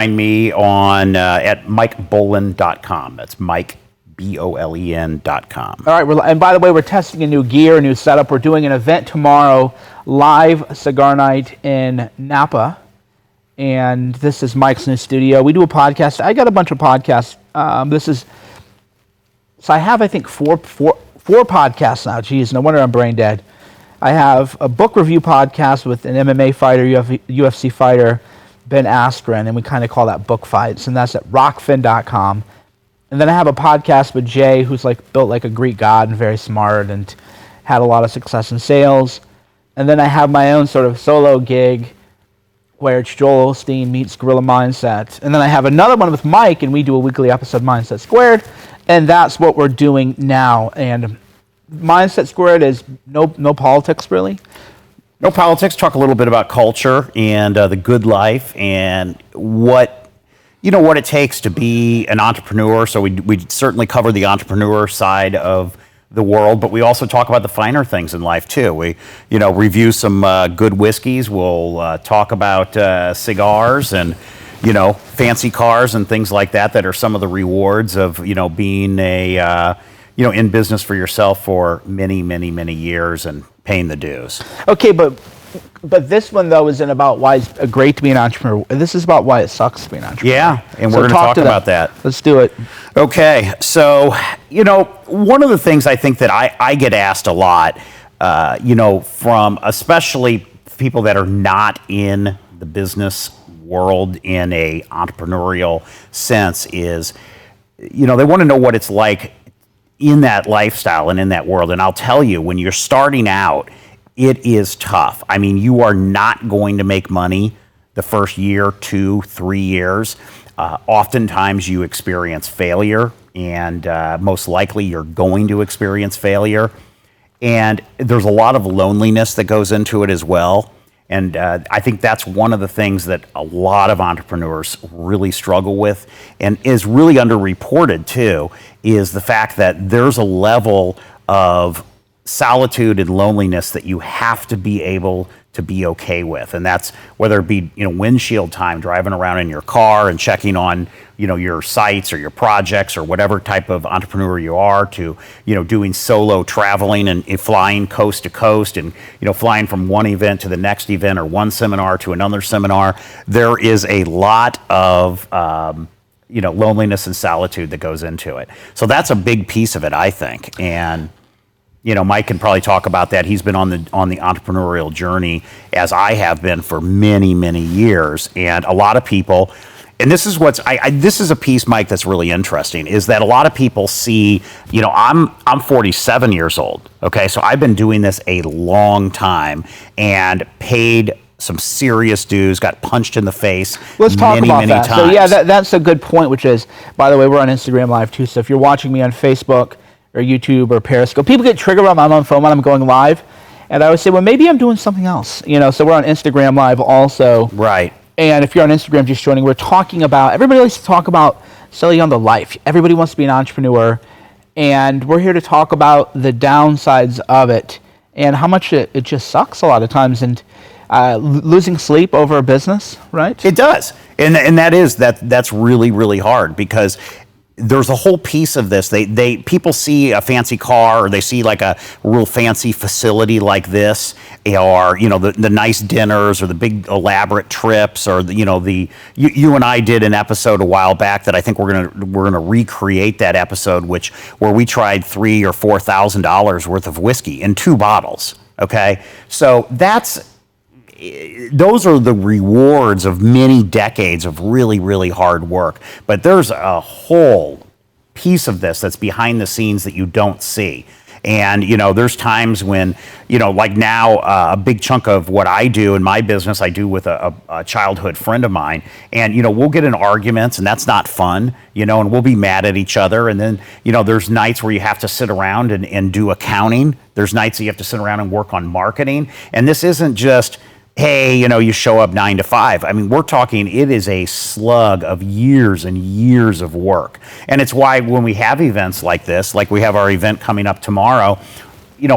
Find me on at MikeBolen.com. That's Mike, BOLEN.com. All right, and by the way, we're testing a new gear, a new setup. We're doing an event tomorrow, live cigar night in Napa, and this is Mike's new studio. We do a podcast. I got a bunch of podcasts. So I have, I think, four podcasts now. Geez, no wonder I'm brain dead. I have a book review podcast with an MMA fighter, UFC fighter, Ben Askren, and we kind of call that Book Fights, and that's at rockfin.com. And then I have a podcast with Jay, who's built like a Greek god and very smart and had a lot of success in sales. And then I have my own sort of solo gig where it's Joel Osteen meets Guerrilla Mindset. And then I have another one with Mike, and we do a weekly episode, Mindset Squared, and that's what we're doing now. And Mindset Squared is no politics, really. No politics. Talk a little bit about culture and the good life and what it takes to be an entrepreneur. So we certainly cover the entrepreneur side of the world, but we also talk about the finer things in life too. We review some good whiskeys. We'll talk about cigars and fancy cars and things like that are some of the rewards of being a in business for yourself for many, many, many years and paying the dues. Okay, but this one, though, isn't about why it's great to be an entrepreneur. This is about why it sucks to be an entrepreneur. Yeah, and we're going to talk about that. Let's do it. Okay, so, one of the things I think that I get asked a lot, from especially people that are not in the business world in a entrepreneurial sense is, they want to know what it's like in that lifestyle and in that world. And I'll tell you, when you're starting out, it is tough. I mean, you are not going to make money the first year, 2, 3 years. Oftentimes you experience failure, and most likely you're going to experience failure. And there's a lot of loneliness that goes into it as well. And I think that's one of the things that a lot of entrepreneurs really struggle with and is really underreported too, is the fact that there's a level of solitude and loneliness that you have to be able to be okay with. And that's whether it be, windshield time, driving around in your car and checking on, your sites or your projects or whatever type of entrepreneur you are, to, doing solo traveling and flying coast to coast and, flying from one event to the next event or one seminar to another seminar. There is a lot of, loneliness and solitude that goes into it. So that's a big piece of it, I think. And Mike can probably talk about that. He's been on the entrepreneurial journey, as I have been, for many, many years. And a lot of people, and this is this is a piece, Mike, that's really interesting, is that a lot of people see, I'm 47 years old. Okay, so I've been doing this a long time and paid some serious dues, got punched in the face. Let's talk about that. times. So yeah, that's a good point. Which is, by the way, we're on Instagram Live too. So if you're watching me on Facebook or YouTube or Periscope, people get triggered on my own phone when I'm going live, and I always say, well, maybe I'm doing something else. So we're on Instagram Live also. Right. And if you're on Instagram just joining, we're talking about, everybody likes to talk about selling on the life. Everybody wants to be an entrepreneur, and we're here to talk about the downsides of it and how much it just sucks a lot of times, and losing sleep over a business, right? It does. And that's really, really hard, because there's a whole piece of this. People see a fancy car, or they see like a real fancy facility like this, or the nice dinners, or the big elaborate trips, or you and I did an episode a while back that I think we're gonna recreate that episode, where we tried $3,000 or $4,000 worth of whiskey in 2 bottles. Okay, so those are the rewards of many decades of really, really hard work. But there's a whole piece of this that's behind the scenes that you don't see. And, there's times when, like now, a big chunk of what I do in my business, I do with a childhood friend of mine. And, we'll get in arguments, and that's not fun, and we'll be mad at each other. And then, there's nights where you have to sit around and do accounting. There's nights that you have to sit around and work on marketing. And this isn't just, hey, you show up 9 to 5. I mean, we're talking, it is a slug of years and years of work. And it's why when we have events like this, like we have our event coming up tomorrow,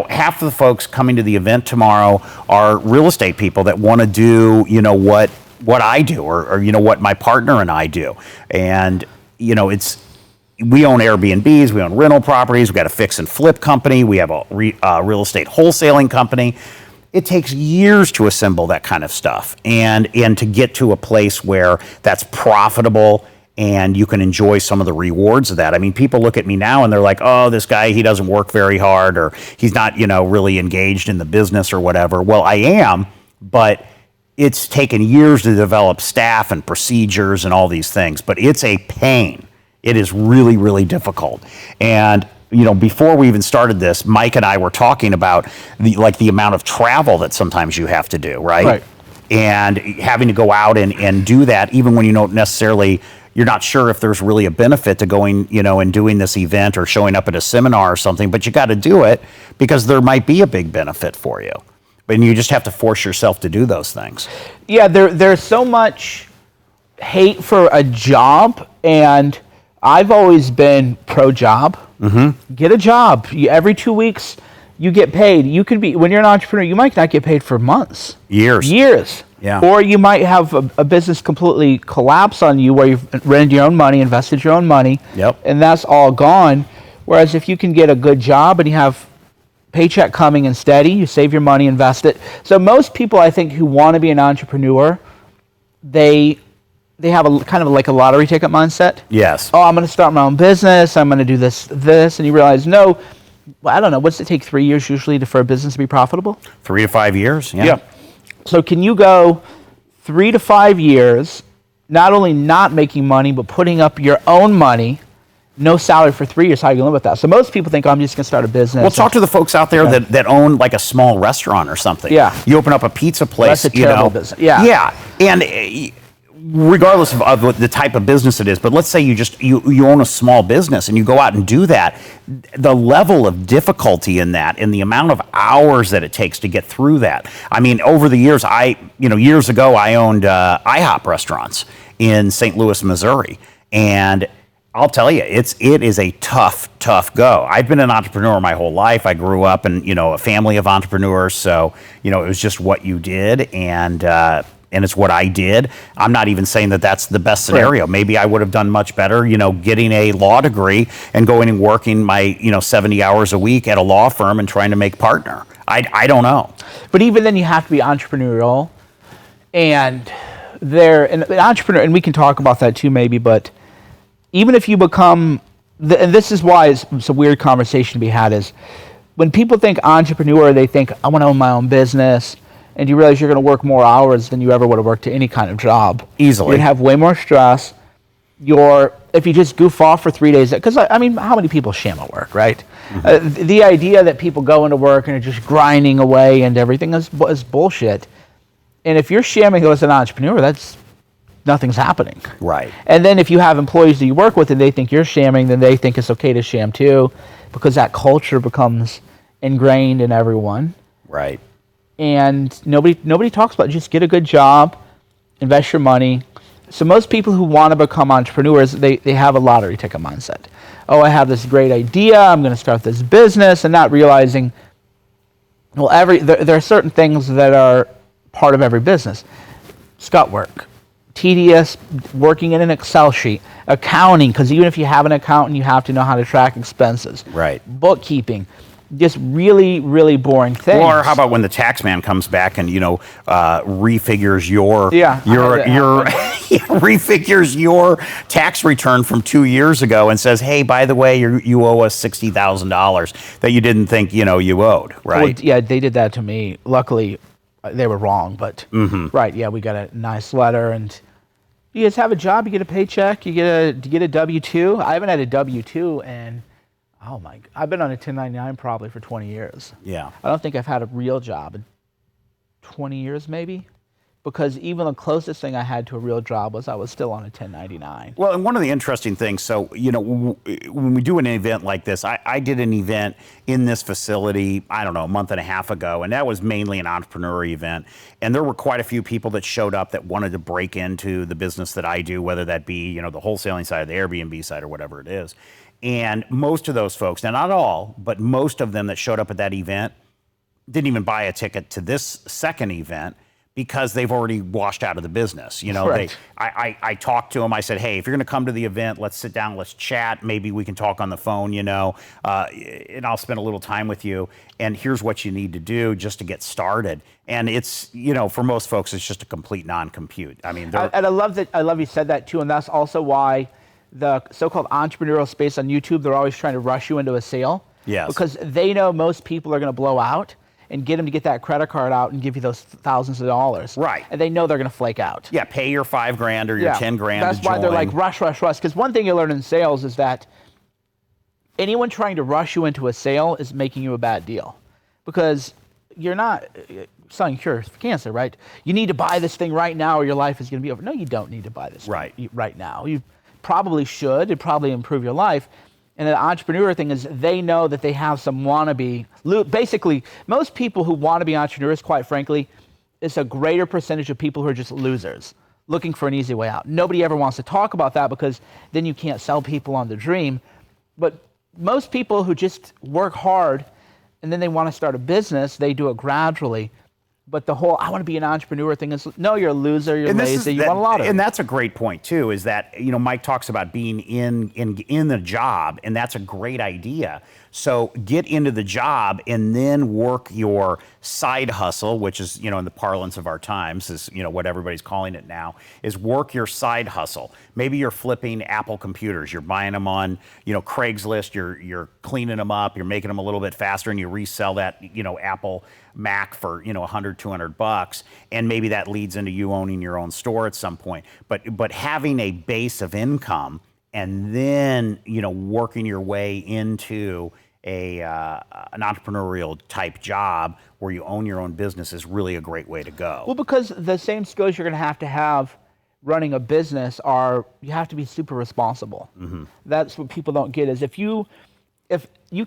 half of the folks coming to the event tomorrow are real estate people that want to do, what what I do, or what my partner and I do. And we own Airbnbs, we own rental properties, we got a fix and flip company, we have a real estate wholesaling company. It takes years to assemble that kind of stuff, and to get to a place where that's profitable and you can enjoy some of the rewards of that. I mean, people look at me now and they're like, oh, this guy, he doesn't work very hard, or he's not, really engaged in the business or whatever. Well, I am, but it's taken years to develop staff and procedures and all these things, but it's a pain. It is really, really difficult. And before we even started this, Mike and I were talking about the amount of travel that sometimes you have to do, right? Right. And having to go out and do that, even when you're not sure if there's really a benefit to going, and doing this event or showing up at a seminar or something, but you got to do it because there might be a big benefit for you. But you just have to force yourself to do those things. Yeah, there's so much hate for a job, and I've always been pro-job. Mm-hmm. Get a job. Every 2 weeks, you get paid. You could be, when you're an entrepreneur, you might not get paid for months. Years. Yeah. Or you might have a business completely collapse on you where you've rented your own money, invested your own money, Yep. and that's all gone. Whereas if you can get a good job and you have paycheck coming in steady, you save your money, invest it. So most people, I think, who want to be an entrepreneur, they have a kind of like a lottery ticket mindset. Yes. Oh, I'm going to start my own business. I'm going to do this, and you realize, no, well, I don't know. What's it take 3 years usually for a business to be profitable? 3 to 5 years. Yeah. So can you go 3 to 5 years, not only not making money, but putting up your own money, no salary for 3 years? How are you going to live with that? So most people think, oh, I'm just going to start a business. Well, talk to the folks out there that own like a small restaurant or something. Yeah. You open up a pizza place. That's a terrible business. Yeah. Yeah. And regardless of the type of business it is, but let's say you own a small business and you go out and do that, the level of difficulty in that and the amount of hours that it takes to get through that. I mean, over the years, years ago, I owned IHOP restaurants in St. Louis, Missouri, and I'll tell you, it is a tough go. I've been an entrepreneur my whole life. I grew up in, a family of entrepreneurs, so, it was just what you did, and it's what I did. I'm not even saying that that's the best scenario. Right. Maybe I would have done much better, getting a law degree and going and working my, 70 hours a week at a law firm and trying to make partner. I don't know. But even then you have to be entrepreneurial, and an entrepreneur, and we can talk about that too maybe, but even if you become, and this is why it's a weird conversation to be had, is when people think entrepreneur, they think, I want to own my own business. And you realize you're going to work more hours than you ever would have worked to any kind of job. Easily. You're going to have way more stress. If you just goof off for 3 days, because I mean, how many people sham at work, right? Mm-hmm. The idea that people go into work and are just grinding away and everything is bullshit. And if you're shamming as an entrepreneur, nothing's happening. Right. And then if you have employees that you work with and they think you're shamming, then they think it's okay to sham too, because that culture becomes ingrained in everyone. Right. And nobody talks about it. Just get a good job, invest your money. So most people who want to become entrepreneurs, they have a lottery ticket mindset. Oh, I have this great idea. I'm going to start this business, and not realizing, well, there are certain things that are part of every business. Scut work, tedious, working in an Excel sheet, accounting, because even if you have an accountant, you have to know how to track expenses. Right. Bookkeeping. Just really, really boring things. Or how about when the tax man comes back and refigures your refigures your tax return from 2 years ago and says, hey, by the way, you owe us $60,000 that you didn't think you owed, right? Well, yeah, they did that to me. Luckily, they were wrong, but right, yeah, we got a nice letter, and you just have a job, you get a paycheck, you get a W-2. I haven't had a W-2 and. Oh my! I've been on a 1099 probably for 20 years. Yeah. I don't think I've had a real job in 20 years maybe, because even the closest thing I had to a real job was I was still on a 1099. Well, and one of the interesting things, so, when we do an event like this, I did an event in this facility, I don't know, a month and a half ago, and that was mainly an entrepreneur event. And there were quite a few people that showed up that wanted to break into the business that I do, whether that be, the wholesaling side, the Airbnb side, or whatever it is. And most of those folks, now not all, but most of them that showed up at that event didn't even buy a ticket to this second event, because they've already washed out of the business. Right. I talked to them. I said, hey, if you're going to come to the event, let's sit down, let's chat. Maybe we can talk on the phone, and I'll spend a little time with you. And here's what you need to do just to get started. And it's, for most folks, it's just a complete non-compute. I mean, and I love that. I love you said that too, and that's also why the so-called entrepreneurial space on YouTube, they're always trying to rush you into a sale. Yes. Because they know most people are going to blow out and get them to get that credit card out and give you those thousands of dollars. Right. And they know they're going to flake out. Yeah, pay your $5,000 or your $10,000. That's why they're like rush. Because one thing you learn in sales is that anyone trying to rush you into a sale is making you a bad deal, because you're not selling cures for cancer, right? You need to buy this thing right now or your life is going to be over. No, you don't need to buy this right now. You probably should. It'd probably improve your life. And the entrepreneur thing is they know that they have some wannabe. Basically, most people who want to be entrepreneurs, quite frankly, it's a greater percentage of people who are just losers looking for an easy way out. Nobody ever wants to talk about that because then you can't sell people on the dream. But most people who just work hard and then they want to start a business, they do it gradually. But the whole I want to be an entrepreneur thing is, no, you're a loser, you're lazy, you want a lot of it. And that's a great point too, is that, Mike talks about being in the job, and that's a great idea. So get into the job and then work your side hustle, which is, in the parlance of our times, is, what everybody's calling it now, is work your side hustle. Maybe you're flipping Apple computers, you're buying them on, Craigslist, you're cleaning them up, you're making them a little bit faster, and you resell that, Apple Mac for, $100, $200, and maybe that leads into you owning your own store at some point. But having a base of income and then, working your way into an entrepreneurial type job where you own your own business is really a great way to go. Well, because the same skills you're going to have running a business you have to be super responsible. Mm-hmm. That's what people don't get, is if you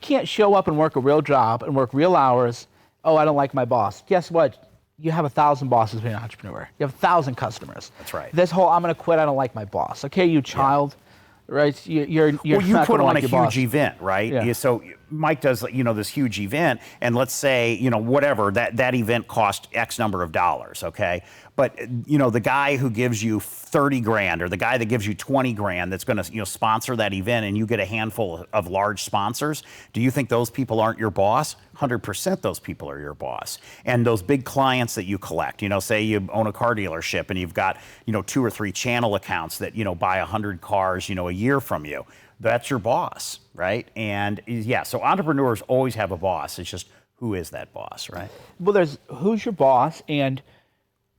can't show up and work a real job and work real hours, I don't like my boss. Guess what? You have 1,000 bosses being an entrepreneur. You have 1,000 customers. That's right. This whole I'm going to quit, I don't like my boss. Okay, you child. Yeah. Right, you're you put on like a huge event, right? Yeah. So Mike does, this huge event, and let's say, whatever that event cost X number of dollars, okay? But the guy who gives you $30,000 or the guy that gives you $20,000 that's going to sponsor that event, and you get a handful of large sponsors. Do you think those people aren't your boss? 100% those people are your boss. And those big clients that you collect, say you own a car dealership and you've got 2 or 3 channel accounts that buy 100 cars a year from you. That's your boss, right? And yeah, so entrepreneurs always have a boss. It's just, who is that boss, right? Well, there's who's your boss, and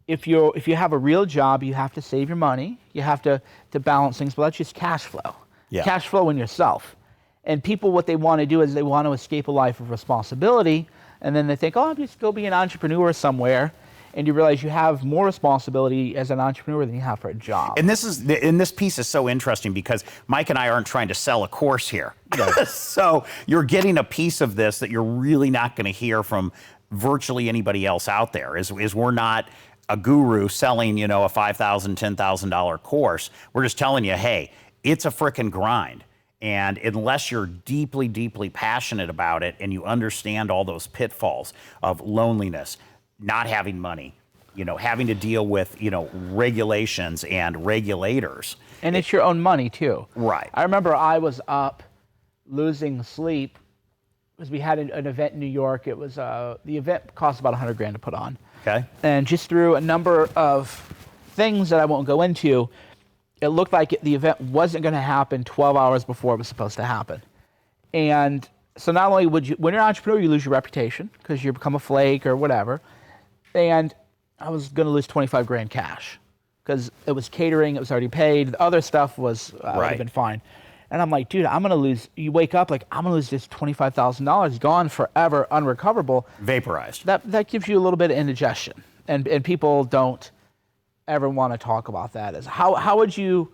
if you have a real job, you have to save your money. You have to balance things, but that's just cash flow. Yeah. Cash flow in yourself. And people, what they want to do is they want to escape a life of responsibility, and then they think, I'll just go be an entrepreneur somewhere. And you realize you have more responsibility as an entrepreneur than you have for a job. And this piece is so interesting because Mike and I aren't trying to sell a course here. Right. So you're getting a piece of this that you're really not going to hear from virtually anybody else out there. Is we're not a guru selling, a $5,000, $10,000 course. We're just telling you, hey, it's a frickin' grind. And unless you're deeply, deeply passionate about it and you understand all those pitfalls of loneliness, not having money, having to deal with, regulations and regulators. And it's your own money too. Right. I remember I was up losing sleep because we had an event in New York. It was, the event cost about $100,000 to put on. Okay. And just through a number of things that I won't go into, it looked like the event wasn't going to happen 12 hours before it was supposed to happen. And so not only when you're an entrepreneur, you lose your reputation because you become a flake or whatever. And I was going to lose $25,000 cash because it was catering, it was already paid. The other stuff was would have been fine. And I'm like, dude, I'm going to lose. You wake up like, I'm going to lose this $25,000, gone forever, unrecoverable. Vaporized. That gives you a little bit of indigestion, and people don't ever want to talk about that. As how would you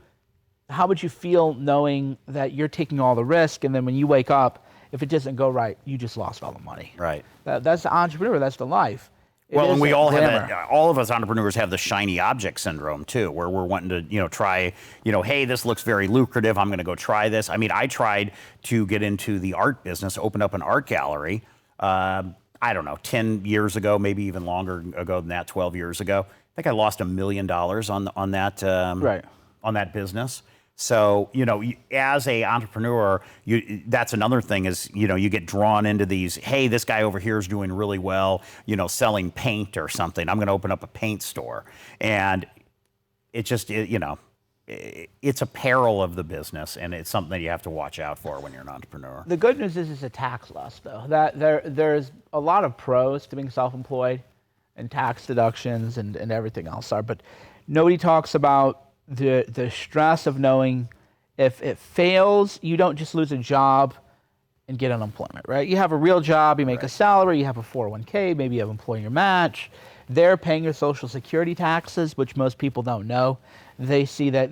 feel knowing that you're taking all the risk, and then when you wake up, if it doesn't go right, you just lost all the money. Right. That's the entrepreneur. That's the life. Well, and we all have that. All of us entrepreneurs have the shiny object syndrome too, where we're wanting to, try, hey, this looks very lucrative. I'm going to go try this. I mean, I tried to get into the art business, open up an art gallery. I I don't know, 10 years ago, maybe even longer ago than that, 12 years ago. I think I lost $1 million on that Right. on that business. So, as a entrepreneur, that's another thing is, you get drawn into these, hey, this guy over here is doing really well, selling paint or something. I'm going to open up a paint store. And it just, it's a peril of the business, and it's something that you have to watch out for when you're an entrepreneur. The good news is it's a tax loss, though. That there's a lot of pros to being self-employed, and tax deductions and everything else are. But nobody talks about the stress of knowing if it fails, you don't just lose a job and get unemployment, right? You have a real job, you make a salary, you have a 401k, maybe you have employer match. They're paying your Social Security taxes, which most people don't know. They see that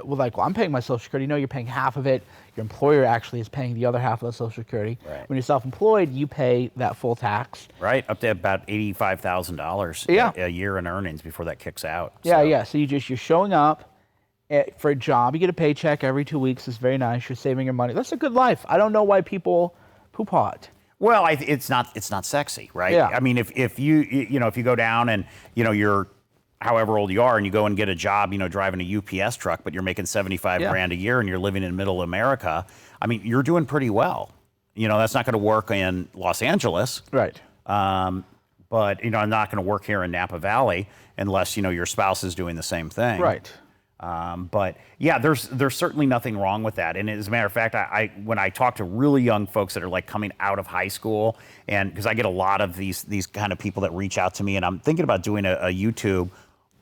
well, I'm paying my Social Security. No, you're paying half of it. Your employer actually is paying the other half of the Social Security. Right. When you're self-employed, you pay that full tax. Right, up to about $85,000 a year in earnings before that kicks out. Yeah. So you're showing up for a job. You get a paycheck every 2 weeks. It's very nice. You're saving your money. That's a good life. I don't know why people poo-paw it. Well, it's not sexy, right? Yeah. I mean, if you go down and you're however old you are and you go and get a job, driving a UPS truck, but you're making 75 grand a year and you're living in middle America, I mean, you're doing pretty well. That's not going to work in Los Angeles. Right. But I'm not going to work here in Napa Valley unless your spouse is doing the same thing. Right. But yeah, there's certainly nothing wrong with that. And as a matter of fact, when I talk to really young folks that are like coming out of high school, and because I get a lot of these kind of people that reach out to me, and I'm thinking about doing a YouTube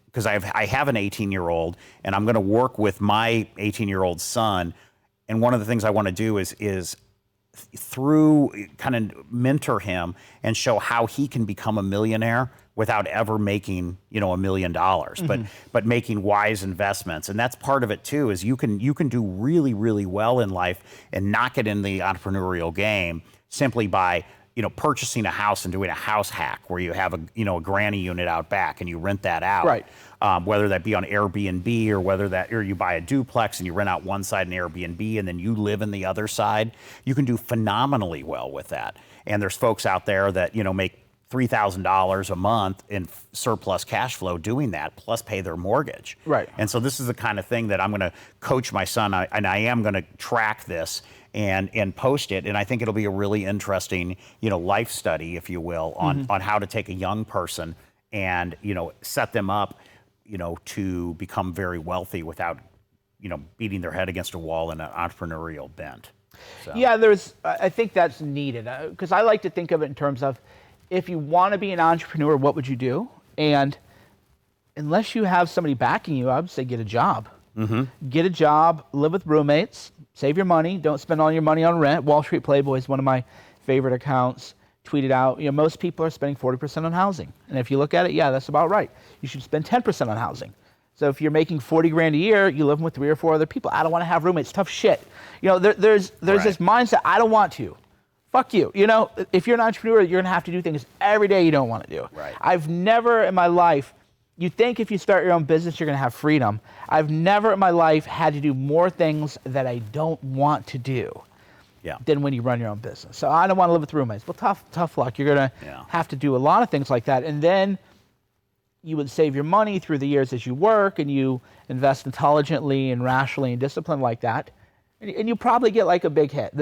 because I have an 18-year-old, and I'm going to work with my 18-year-old son. And one of the things I want to do is through kind of mentor him and show how he can become a millionaire without ever making $1 million, but making wise investments. And that's part of it too, is you can do really, really well in life and not get in the entrepreneurial game simply by purchasing a house and doing a house hack where you have a granny unit out back and you rent that out. Right. Whether that be on Airbnb or you buy a duplex and you rent out one side in Airbnb and then you live in the other side, you can do phenomenally well with that. And there's folks out there that make $3,000 a month in surplus cash flow doing that, plus pay their mortgage. Right. And so this is the kind of thing that I'm going to coach my son, and I am going to track this and post it. And I think it'll be a really interesting, life study, if you will, on how to take a young person and, set them up, to become very wealthy without, beating their head against a wall in an entrepreneurial bent. So. Yeah, I think that's needed because I like to think of it in terms of, if you want to be an entrepreneur, what would you do? And unless you have somebody backing you, I would say get a job. Get a job, live with roommates, save your money, don't spend all your money on rent. Wall Street Playboy is one of my favorite accounts, tweeted out, most people are spending 40% on housing. And if you look at it, yeah, that's about right. You should spend 10% on housing. So if you're making 40 grand a year, you live with 3 or 4 other people. I don't want to have roommates, tough shit. There's this mindset, I don't want to. Fuck you. If you're an entrepreneur, you're going to have to do things every day you don't want to do. Right. I've never in my life, you think if you start your own business, you're going to have freedom. I've never in my life had to do more things that I don't want to do than when you run your own business. So I don't want to live with roommates. Well, tough luck. You're going to have to do a lot of things like that. And then you would save your money through the years as you work and you invest intelligently and rationally and disciplined like that. And you probably get like a big hit.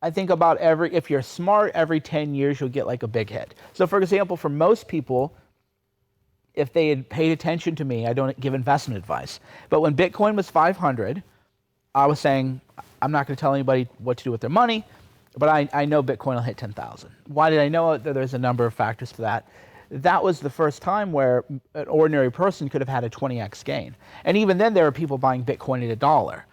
I think about if you're smart, every 10 years, you'll get like a big hit. So for example, for most people, if they had paid attention to me, I don't give investment advice, but when Bitcoin was 500, I was saying, I'm not going to tell anybody what to do with their money, but I know Bitcoin will hit 10,000. Why did I know it? There's a number of factors to that. That was the first time where an ordinary person could have had a 20x gain. And even then, there were people buying Bitcoin at $1.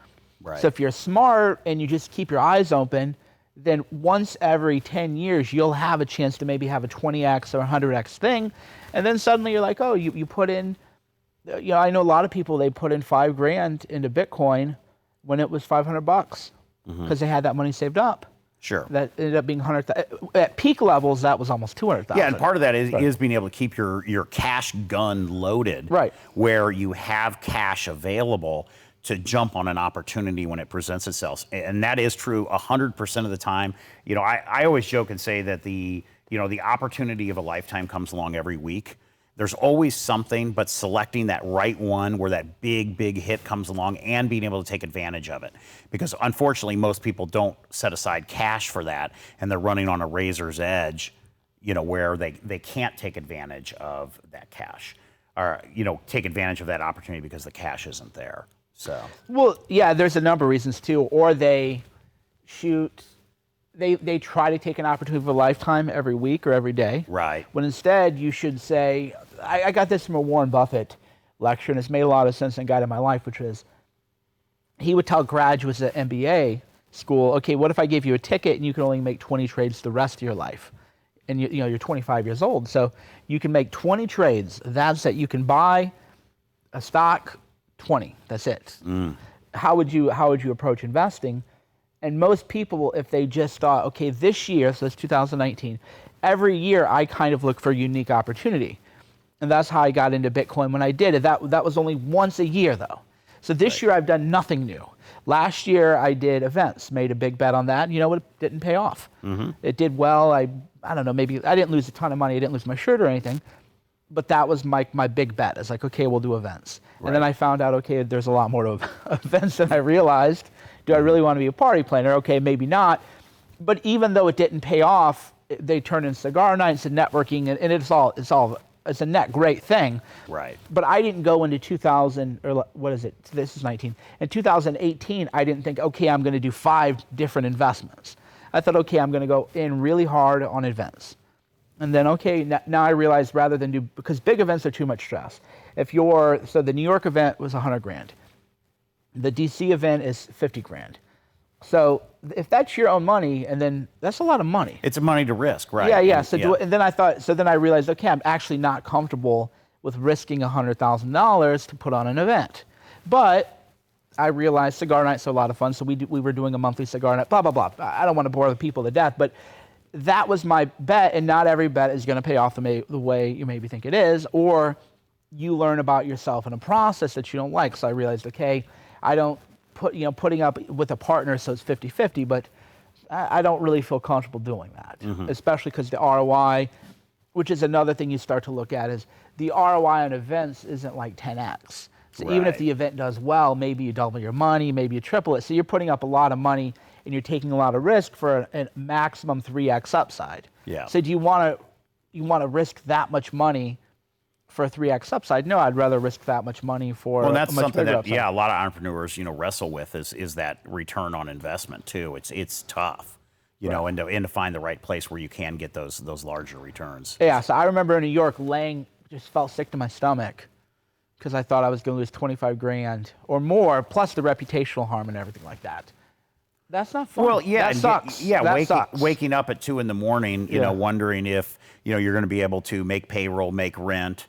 Right. So if you're smart and you just keep your eyes open, then once every 10 years, you'll have a chance to maybe have a 20x or 100x thing. And then suddenly you're like, oh, you put in, I know a lot of people, they put in 5 grand into Bitcoin when it was $500 because they had that money saved up. Sure. That ended up being 100,000. At peak levels, that was almost 200,000. Yeah, and part of that is being able to keep your cash gun loaded. Right. Where you have cash available to jump on an opportunity when it presents itself. And that is true 100% of the time. I always joke and say that the the opportunity of a lifetime comes along every week. There's always something, but selecting that right one where that big, big hit comes along and being able to take advantage of it. Because unfortunately, most people don't set aside cash for that, and they're running on a razor's edge, where they can't take advantage of that cash or, take advantage of that opportunity because the cash isn't there. So, well, yeah, there's a number of reasons too. Or they try to take an opportunity of a lifetime every week or every day. right. When instead you should say, I got this from a Warren Buffett lecture, and it's made a lot of sense and guided my life, which is he would tell graduates at MBA school, okay, what if I gave you a ticket and you can only make 20 trades the rest of your life? And you're 25 years old, so you can make 20 trades. That's it. You can buy a stock, 20. That's it. How would you approach investing? And most people, if they just thought, okay, this year, so it's 2019, every year I kind of look for a unique opportunity. And that's how I got into Bitcoin when I did it. That was only once a year, though. So this year I've done nothing new. Last year I did events, made a big bet on that. And you know what? It didn't pay off. It did well. I don't know, maybe I didn't lose a ton of money. I didn't lose my shirt or anything. But that was my big bet. It's like, okay, we'll do events. Right. And then I found out, okay, there's a lot more to events than I realized. Do I really want to be a party planner? Okay, maybe not. But even though it didn't pay off, they turned in cigar nights and networking, and it's a net great thing. Right. But I didn't go into 2000, or what is it? This is 19. In 2018, I didn't think, okay, I'm going to do 5 different investments. I thought, okay, I'm going to go in really hard on events. And then, okay, now I realize rather than because big events are too much stress. So the New York event was 100 grand. The DC event is 50 grand. So if that's your own money, and then that's a lot of money. It's money to risk, right? Yeah. And then I realized, okay, I'm actually not comfortable with risking $100,000 to put on an event. But I realized cigar nights are a lot of fun, so we were doing a monthly cigar night, blah, blah, blah. I don't want to bore the people to death, but that was my bet, and not every bet is going to pay off the way you maybe think it is, or you learn about yourself in a process that you don't like. So I realized, okay, I don't putting up with a partner so it's 50-50, but I don't really feel comfortable doing that, especially because the ROI, which is another thing you start to look at, is the ROI on events isn't like 10x. So even if the event does well, maybe you double your money, maybe you triple it. So you're putting up a lot of money and you're taking a lot of risk for a maximum 3x upside. Yeah. So do you want to risk that much money for a 3x upside? No, I'd rather risk that much money for that's a much something bigger that upside. a lot of entrepreneurs wrestle with is that return on investment too. It's tough. And to find the right place where you can get those larger returns. Yeah, so I remember in New York just felt sick to my stomach because I thought I was going to lose 25 grand or more, plus the reputational harm and everything like that. That's not fun. Well, yeah, that sucks. Waking up at 2 a.m, wondering if you're going to be able to make payroll, make rent.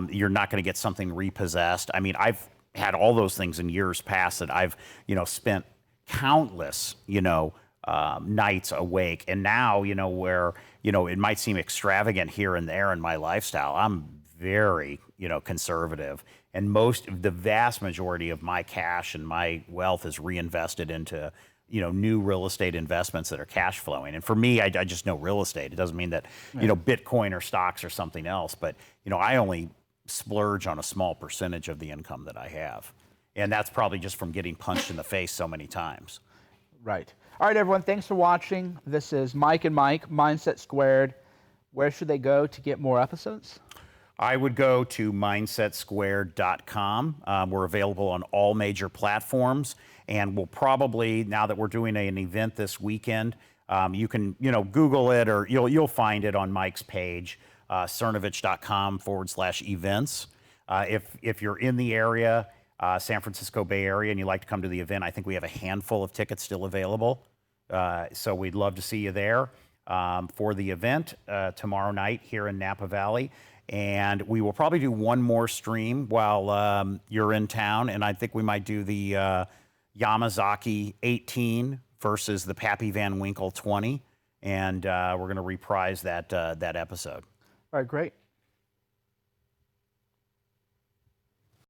You're not going to get something repossessed. I mean, I've had all those things in years past that I've spent countless nights awake, and now where it might seem extravagant here and there in my lifestyle, I'm very conservative, and the vast majority of my cash and my wealth is reinvested into new real estate investments that are cash flowing. And for me, I just know real estate. It doesn't mean that Bitcoin or stocks or something else, but I only splurge on a small percentage of the income that I have, and that's probably just from getting punched in the face so many times. Right. All right, everyone. Thanks for watching. This is Mike and Mike, Mindset Squared. Where should they go to get more episodes? I would go to mindsetsquared.com. We're available on all major platforms, and we'll probably, now that we're doing an event this weekend, you can Google it, or you'll find it on Mike's page, cernovich.com/events. If you're in the area, San Francisco Bay Area, and you'd like to come to the event, I think we have a handful of tickets still available. So we'd love to see you there for the event tomorrow night here in Napa Valley. And we will probably do one more stream while you're in town, and I think we might do the Yamazaki 18 versus the Pappy Van Winkle 20, and we're going to reprise that episode. All right, great.